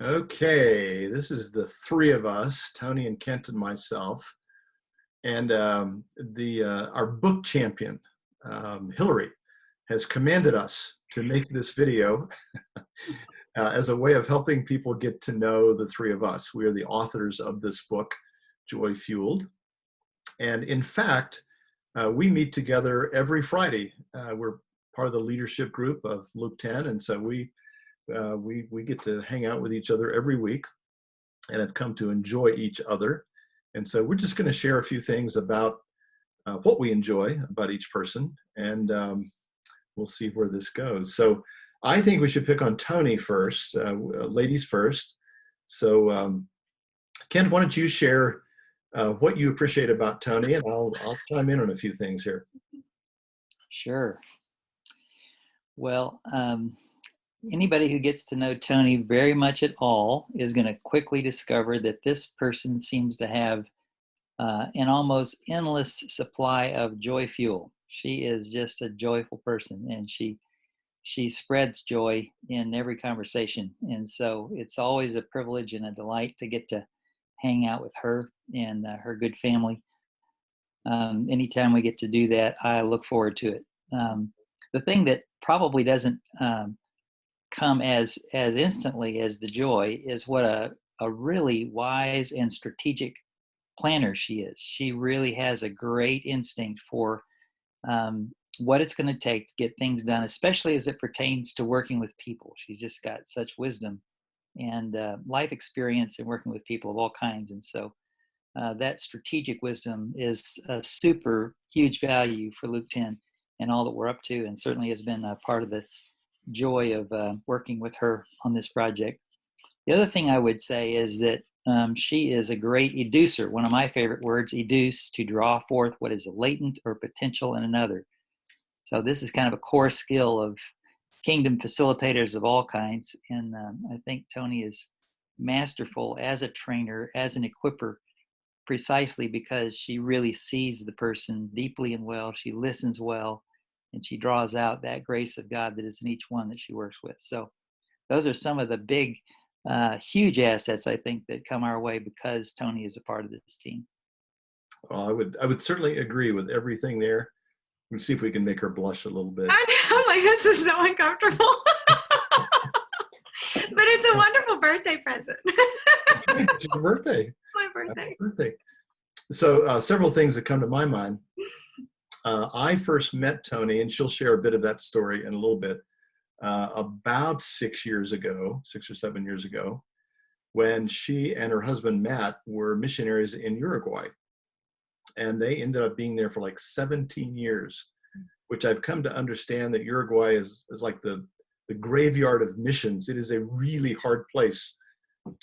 Okay, this is the three of us, Tony and Kent and myself, and the our book champion, Hillary, has commanded us to make this video as a way of helping people get to know the three of us. We are the authors of this book, Joy Fueled, and in fact, we meet together every Friday. We're part of the leadership group of Luke 10, and so we get to hang out with each other every week and have come to enjoy each other. And so we're just going to share a few things about what we enjoy about each person, and we'll see where this goes. So I think we should pick on Toni first, ladies first. So Kent, why don't you share what you appreciate about Toni, and I'll chime in on a few things here. Sure. Well, anybody who gets to know Toni very much at all is going to quickly discover that this person seems to have an almost endless supply of joy fuel. She is just a joyful person, and she spreads joy in every conversation. And so it's always a privilege and a delight to get to hang out with her and her good family. Anytime we get to do that, I look forward to it. The thing that probably doesn't come as instantly as the joy is what a really wise and strategic planner she is. She really has a great instinct for what it's going to take to get things done, especially as it pertains to working with people. She's just got such wisdom and life experience in working with people of all kinds. And so that strategic wisdom is a super huge value for Luke 10 and all that we're up to, and certainly has been a part of the joy of working with her on this project. The other thing I would say is that she is a great educer. One of my favorite words, educe, to draw forth what is latent or potential in another. So this is kind of a core skill of kingdom facilitators of all kinds. And I think Toni is masterful as a trainer, as an equiper, precisely because she really sees the person deeply and well. She listens well, and she draws out that grace of God that is in each one that she works with. So those are some of the big, huge assets, I think, that come our way because Toni is a part of this team. Well, I would certainly agree with everything there. We'll see if we can make her blush a little bit. I know, like, this is so uncomfortable. But it's a wonderful birthday present. It's your birthday. My birthday. Happy birthday. So several things that come to my mind. I first met Toni, and she'll share a bit of that story in a little bit, about 6 years ago, 6 or 7 years ago, when she and her husband, Matt, were missionaries in Uruguay. And they ended up being there for like 17 years, which I've come to understand that Uruguay is like the graveyard of missions. It is a really hard place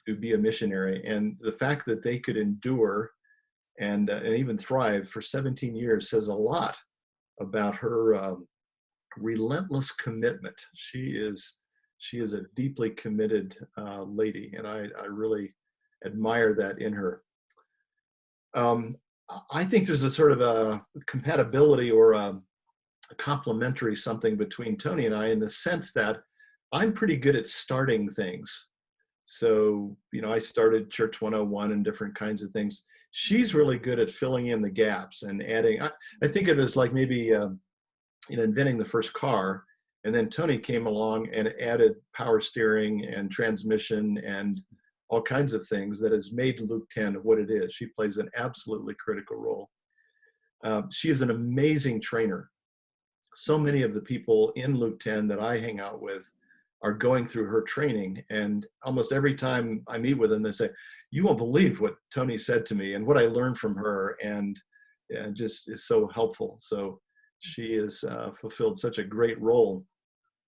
to be a missionary. And the fact that they could endure and even thrive for 17 years says a lot about her relentless commitment. She is a deeply committed lady, and I really admire that in her. I think there's a sort of a compatibility or a complementary something between Toni and I, in the sense that I'm pretty good at starting things. So, I started Church 101 and different kinds of things. She's really good at filling in the gaps and adding. I think it was like maybe inventing the first car, and then Toni came along and added power steering and transmission and all kinds of things that has made Luke 10 what it is. She plays an absolutely critical role. She is an amazing trainer. So many of the people in Luke 10 that I hang out with are going through her training, and almost every time I meet with them, they say, "You won't believe what Toni said to me and what I learned from her," and just is so helpful. So she has fulfilled such a great role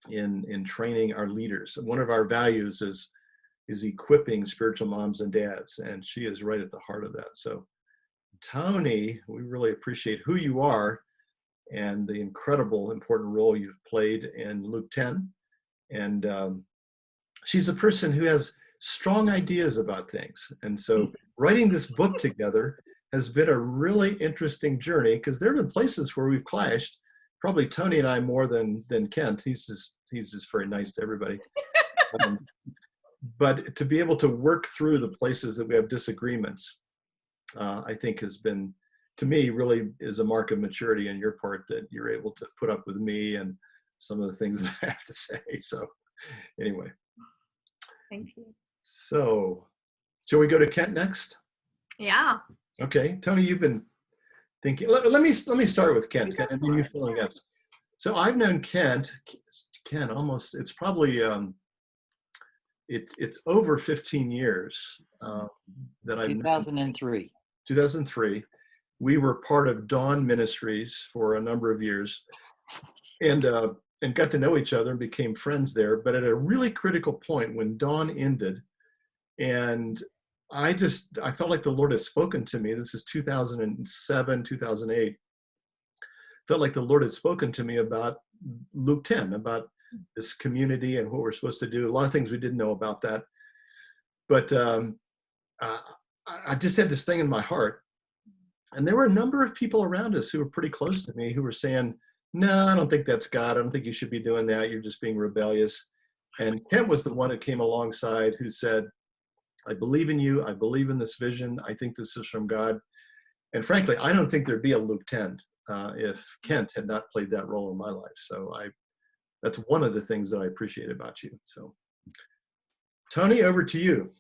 in training our leaders. One of our values is equipping spiritual moms and dads, and she is right at the heart of that. So Toni, we really appreciate who you are and the incredible important role you've played in Luke 10. And she's a person who has strong ideas about things. And so writing this book together has been a really interesting journey, because there have been places where we've clashed. Probably Toni and I more than Kent. He's just very nice to everybody. but to be able to work through the places that we have disagreements, I think has been, to me, really is a mark of maturity on your part, that you're able to put up with me and some of the things that I have to say. So anyway. Thank you. So shall we go to Kent next? Yeah. Okay, Toni, you've been thinking. Let me start with Kent, and then you fill in gaps. So I've known Kent almost. It's probably it's over 15 years that I've 2003. 2003. We were part of Dawn Ministries for a number of years, and got to know each other and became friends there. But at a really critical point when Dawn ended, and I felt like the Lord had spoken to me. This is 2007, 2008. Felt like the Lord had spoken to me about Luke 10, about this community and what we're supposed to do. A lot of things we didn't know about that. But I just had this thing in my heart. And there were a number of people around us who were pretty close to me who were saying, no, I don't think that's God. I don't think you should be doing that. You're just being rebellious. And Kent was the one that came alongside who said, I believe in you. I believe in this vision. I think this is from God. And frankly, I don't think there'd be a Luke 10 if Kent had not played that role in my life. So that's one of the things that I appreciate about you. So Toni, over to you.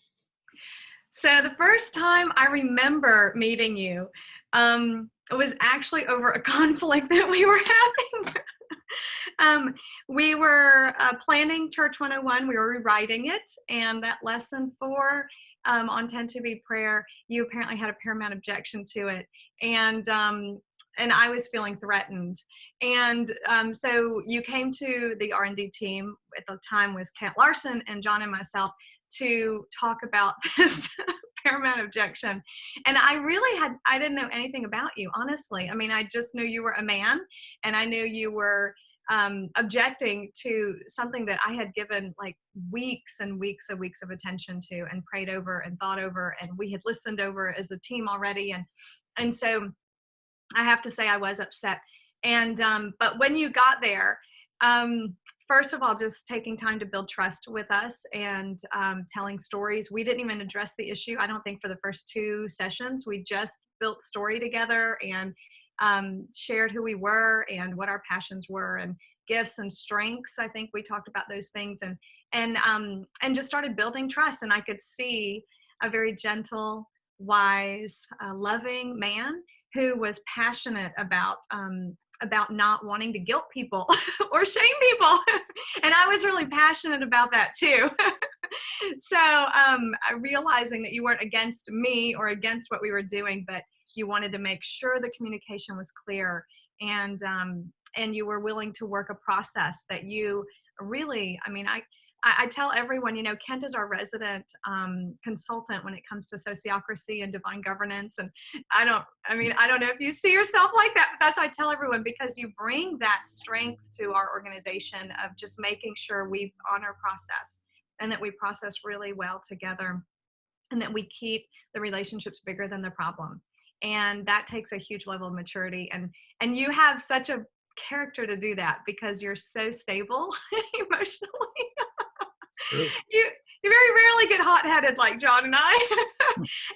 So the first time I remember meeting you, it was actually over a conflict that we were having. We were planning Church 101. We were rewriting it, and that lesson 4 on 10 to be prayer, you apparently had a paramount objection to it, and I was feeling threatened. And so you came to the R&D team. At the time was Kent Larson and John and myself to talk about this paramount objection. And I didn't know anything about you, honestly. I mean, I just knew you were a man, and I knew you were objecting to something that I had given like weeks and weeks and weeks of attention to, and prayed over and thought over, and we had listened over as a team already. And so I have to say I was upset. And but when you got there, first of all, just taking time to build trust with us, and telling stories. We didn't even address the issue, I don't think, for the first 2 sessions. We just built story together and shared who we were and what our passions were, and gifts and strengths. I think we talked about those things, and just started building trust. And I could see a very gentle, wise, loving man who was passionate about not wanting to guilt people or shame people. And I was really passionate about that too. So realizing that you weren't against me or against what we were doing, but you wanted to make sure the communication was clear, and you were willing to work a process that you really, I mean, I tell everyone, Kent is our resident consultant when it comes to sociocracy and divine governance. And I don't know if you see yourself like that, but that's what I tell everyone, because you bring that strength to our organization of just making sure we honor process, and that we process really well together, and that we keep the relationships bigger than the problem. And that takes a huge level of maturity. And you have such a character to do that, because you're so stable emotionally. You very rarely get hot-headed like John and I.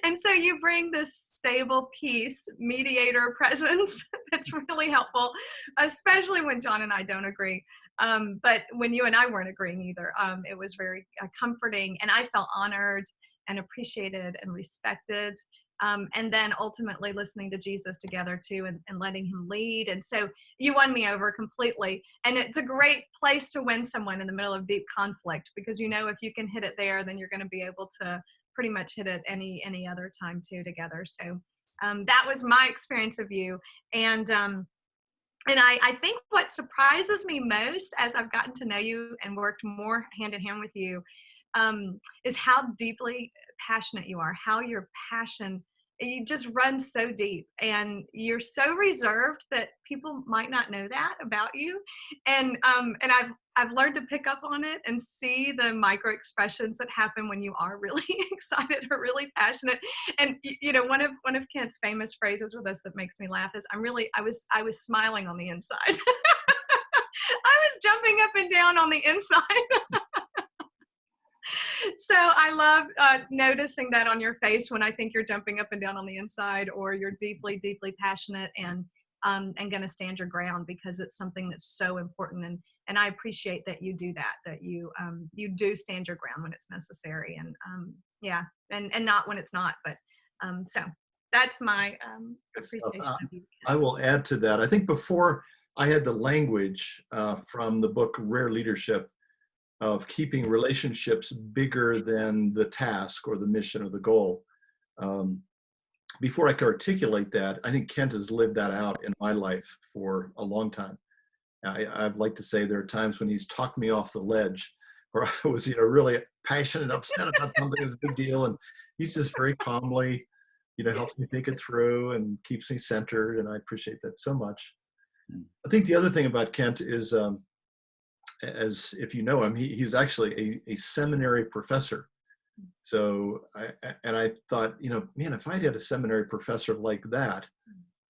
And so you bring this stable peace, mediator presence that's really helpful, especially when John and I don't agree. But when you and I weren't agreeing either, it was very comforting, and I felt honored and appreciated and respected. And then ultimately listening to Jesus together too, and letting him lead. And so you won me over completely. And it's a great place to win someone in the middle of deep conflict, because if you can hit it there, then you're going to be able to pretty much hit it any other time too together. So that was my experience of you. And I think what surprises me most as I've gotten to know you and worked more hand in hand with you is how deeply passionate you are, how your passion, you just run so deep, and you're so reserved that people might not know that about you. And I've learned to pick up on it and see the micro expressions that happen when you are really excited or really passionate. And one of Kent's famous phrases with us that makes me laugh is, I was smiling on the inside. I was jumping up and down on the inside. So I love noticing that on your face when I think you're jumping up and down on the inside, or you're deeply, deeply passionate and going to stand your ground, because it's something that's so important. And I appreciate that you do that, that you do stand your ground when it's necessary, and yeah, and not when it's not. But so that's my Good stuff. appreciation of you. I will add to that. I think before I had the language from the book Rare Leadership of keeping relationships bigger than the task or the mission or the goal. Before I could articulate that, I think Kent has lived that out in my life for a long time. I'd like to say there are times when he's talked me off the ledge, where I was, really passionate, upset about something that's a big deal, and he's just very calmly, helps me think it through and keeps me centered, and I appreciate that so much. I think the other thing about Kent is, as if you know him, he's actually a seminary professor. So I thought, man, if I'd had a seminary professor like that,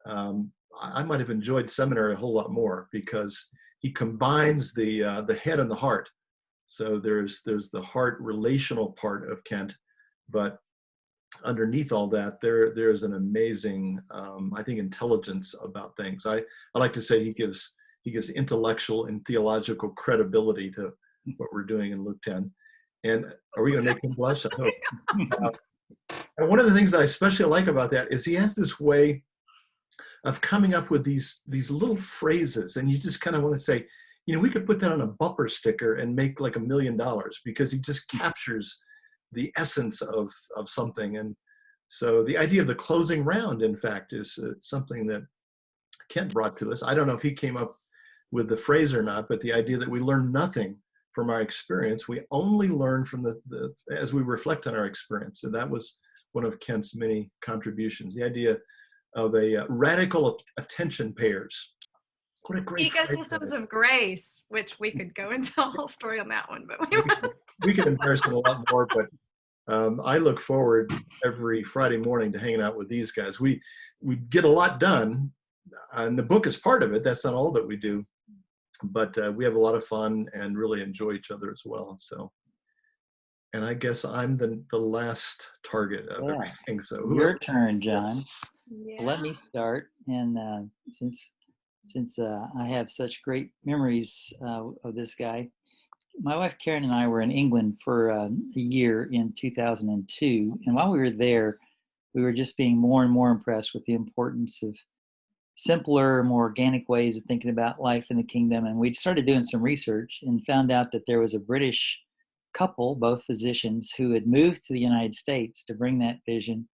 I might have enjoyed seminary a whole lot more, because he combines the head and the heart. So there's the heart relational part of Kent, but underneath all that, there's an amazing, I think, intelligence about things. I like to say he gives intellectual and theological credibility to what we're doing in Luke 10. And are we going to make him blush? I hope. And one of the things that I especially like about that is he has this way of coming up with these little phrases, and you just kind of want to say, we could put that on a bumper sticker and make like $1 million, because he just captures the essence of something. And so the idea of the closing round, in fact, is something that Kent brought to us. I don't know if he came up with the phrase or not, but the idea that we learn nothing from our experience, we only learn from the as we reflect on our experience. And that was one of Kent's many contributions, the idea of a radical attention payers. What a great Ecosystems of grace, which we could go into a whole story on that one, but we won't. We can embarrass them a lot more, but I look forward every Friday morning to hanging out with these guys. We get a lot done, and the book is part of it. That's not all that we do, but we have a lot of fun and really enjoy each other as well. So, and I guess I'm the last target of everything. So your turn, John. Yeah. Let me start, and since I have such great memories of this guy, my wife Karen and I were in England for a year in 2002, and while we were there, we were just being more and more impressed with the importance of simpler, more organic ways of thinking about life in the kingdom. And we started doing some research and found out that there was a British couple, both physicians, who had moved to the United States to bring that vision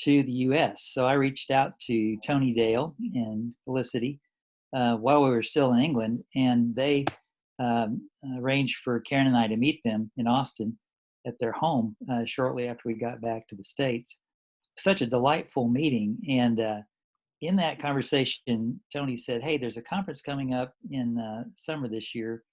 to the U.S. So I reached out to Toni Dale and Felicity while we were still in England, and they arranged for Karen and I to meet them in Austin at their home shortly after we got back to the States. Such a delightful meeting. And in that conversation, Toni said, hey, there's a conference coming up in summer this year,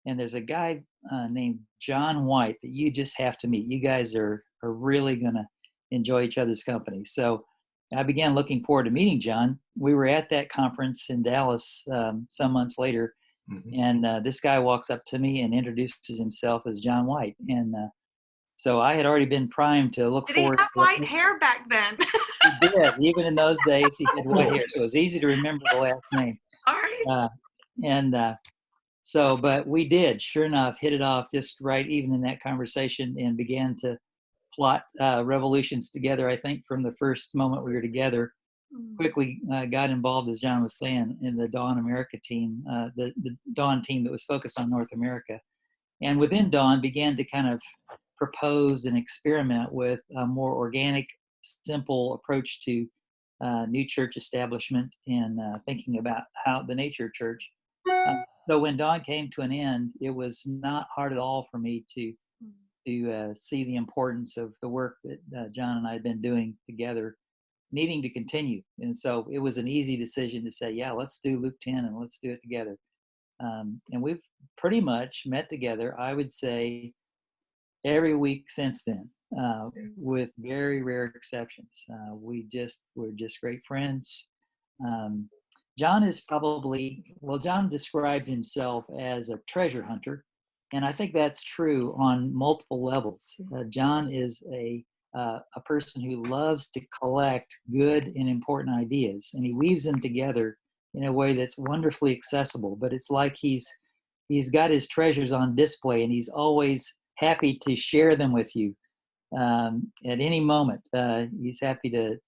and there's a guy named John White that you just have to meet. You guys are really going to enjoy each other's company. So I began looking forward to meeting John. We were at that conference in Dallas some months later, and this guy walks up to me and introduces himself as John White. And so I had already been primed to look forward. Did he have white hair back then? He did. Even in those days, he had white hair. So it was easy to remember the last name. All right. So, but we did, sure enough, hit it off just right even in that conversation, and began to plot revolutions together. I think from the first moment we were together, quickly got involved, as John was saying, in the Dawn America team, the Dawn team that was focused on North America. And within Dawn began to kind of propose and experiment with a more organic, simple approach to new church establishment and thinking about how the nature of church. So when Dawn came to an end, it was not hard at all for me to see the importance of the work that John and I had been doing together, needing to continue. And so it was an easy decision to say, yeah, let's do Luke 10 and let's do it together. And we've pretty much met together, I would say, every week since then, with very rare exceptions. We're just great friends. John is probably, John describes himself as a treasure hunter. And I think that's true on multiple levels. John is a person who loves to collect good and important ideas, and he weaves them together in a way that's wonderfully accessible. But it's like he's got his treasures on display, and he's always happy to share them with you at any moment. He's happy to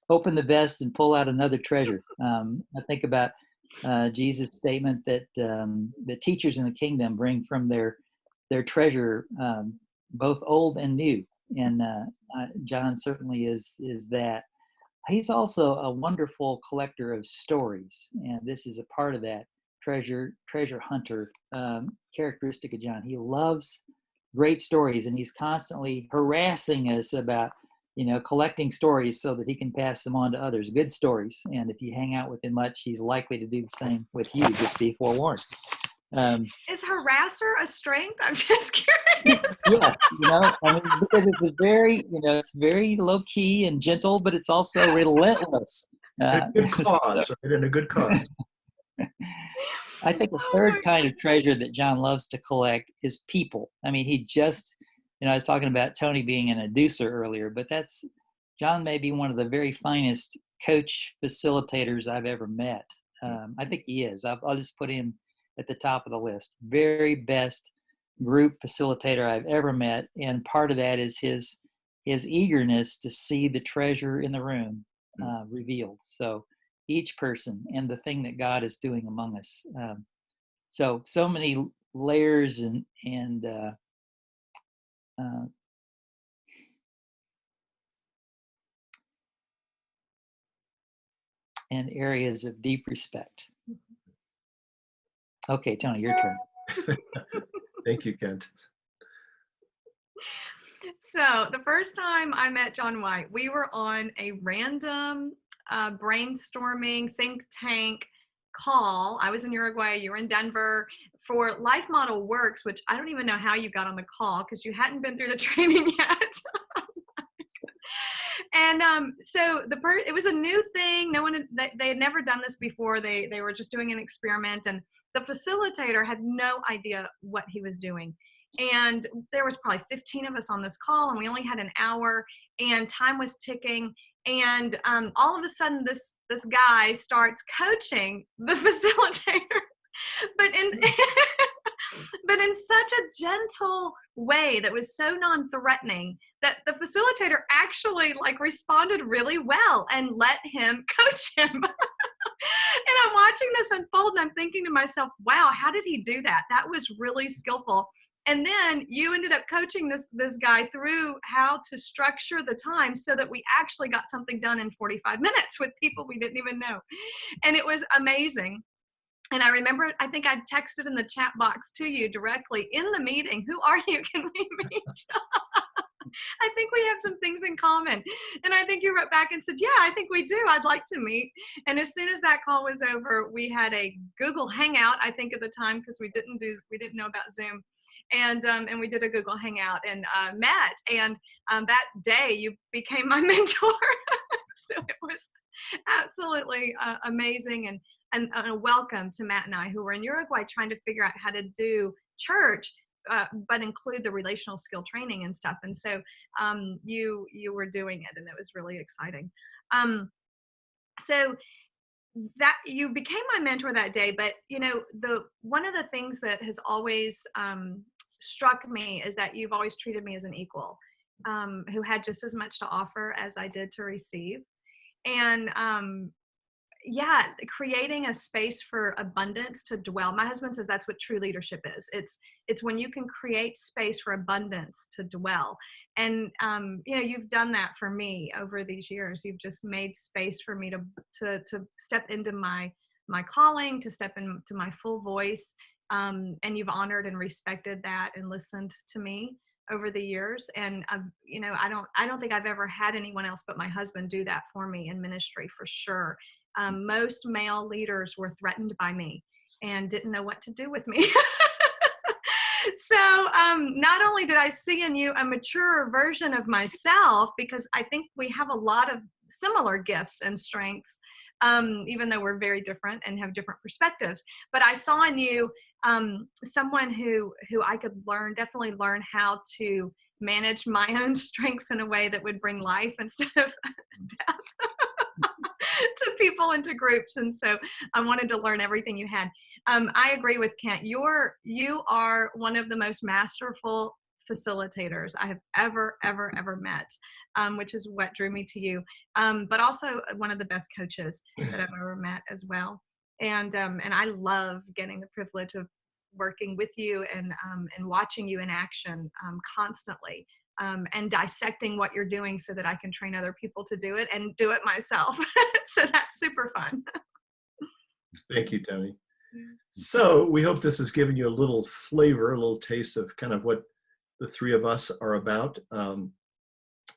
open the vest and pull out another treasure. I think about Jesus' statement that the teachers in the kingdom bring from their treasure, both old and new. And John certainly is that. He's also a wonderful collector of stories, and this is a part of that treasure hunter characteristic of John. He loves great stories, and he's constantly harassing us about collecting stories so that he can pass them on to others, good stories. And if you hang out with him much, he's likely to do the same with you. Just be forewarned. Is harasser a strength? I'm just curious. Yes, because it's very low key and gentle, but it's also relentless. A good cause, right? And a good cause. I think the third kind of treasure that John loves to collect is people. I mean, he just, I was talking about Toni being an educer earlier, but John may be one of the very finest coach facilitators I've ever met. I think he is. I'll just put him at the top of the list. Very best group facilitator I've ever met, and part of that is his eagerness to see the treasure in the room revealed. So each person and the thing that God is doing among us. So many layers and areas of deep respect. Okay, Toni, your turn. Thank you, Kent. So the first time I met John White, we were on a random brainstorming think tank call. I was in Uruguay, you were in Denver, for Life Model Works, which I don't even know how you got on the call because you hadn't been through the training yet. And so it was a new thing. No one they had never done this before. They were just doing an experiment, and the facilitator had no idea what he was doing. And there was probably 15 of us on this call, and we only had an hour, and time was ticking. And all of a sudden, this guy starts coaching the facilitator, but in such a gentle way that was so non-threatening that the facilitator actually responded really well and let him coach him. And I'm watching this unfold, and I'm thinking to myself, wow, how did he do that? That was really skillful. And then you ended up coaching this guy through how to structure the time so that we actually got something done in 45 minutes with people we didn't even know. And it was amazing. And I remember, I think I texted in the chat box to you directly in the meeting, who are you? Can we meet? I think we have some things in common. And I think you wrote back and said, yeah, I think we do. I'd like to meet. And as soon as that call was over, we had a Google Hangout, I think at the time, because we didn't know about Zoom. And we did a Google Hangout and met. And that day you became my mentor. So it was absolutely amazing and a welcome to Matt and I, who were in Uruguay trying to figure out how to do church, but include the relational skill training and stuff. And so you were doing it, and it was really exciting. So that you became my mentor that day, but one of the things that has always struck me is that you've always treated me as an equal, who had just as much to offer as I did to receive. And creating a space for abundance to dwell. My husband says that's what true leadership is. It's when you can create space for abundance to dwell. And you've done that for me over these years. You've just made space for me to step into my calling, to step into my full voice. And you've honored and respected that and listened to me over the years. And I don't think I've ever had anyone else but my husband do that for me in ministry, for sure. Most male leaders were threatened by me and didn't know what to do with me. So not only did I see in you a mature version of myself, because I think we have a lot of similar gifts and strengths, even though we're very different and have different perspectives. But I saw in you someone who I could definitely learn how to manage my own strengths in a way that would bring life instead of death to people and to groups. And so I wanted to learn everything you had. I agree with Kent. You are one of the most masterful facilitators I have ever met, which is what drew me to you. But also one of the best coaches that I've ever met as well. And I love getting the privilege of working with you and watching you in action constantly. And dissecting what you're doing so that I can train other people to do it and do it myself. So that's super fun. Thank you, Toni. So we hope this has given you a little flavor, a little taste of kind of what the three of us are about.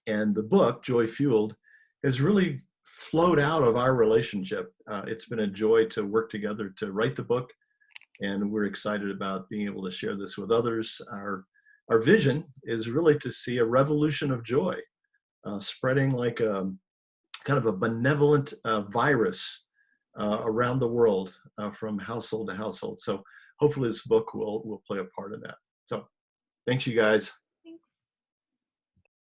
And the book, Joy Fueled, has really flowed out of our relationship. It's been a joy to work together to write the book, and we're excited about being able to share this with others. Our vision is really to see a revolution of joy spreading like a kind of a benevolent virus around the world from household to household. So hopefully this book will play a part in that. So thanks, you guys.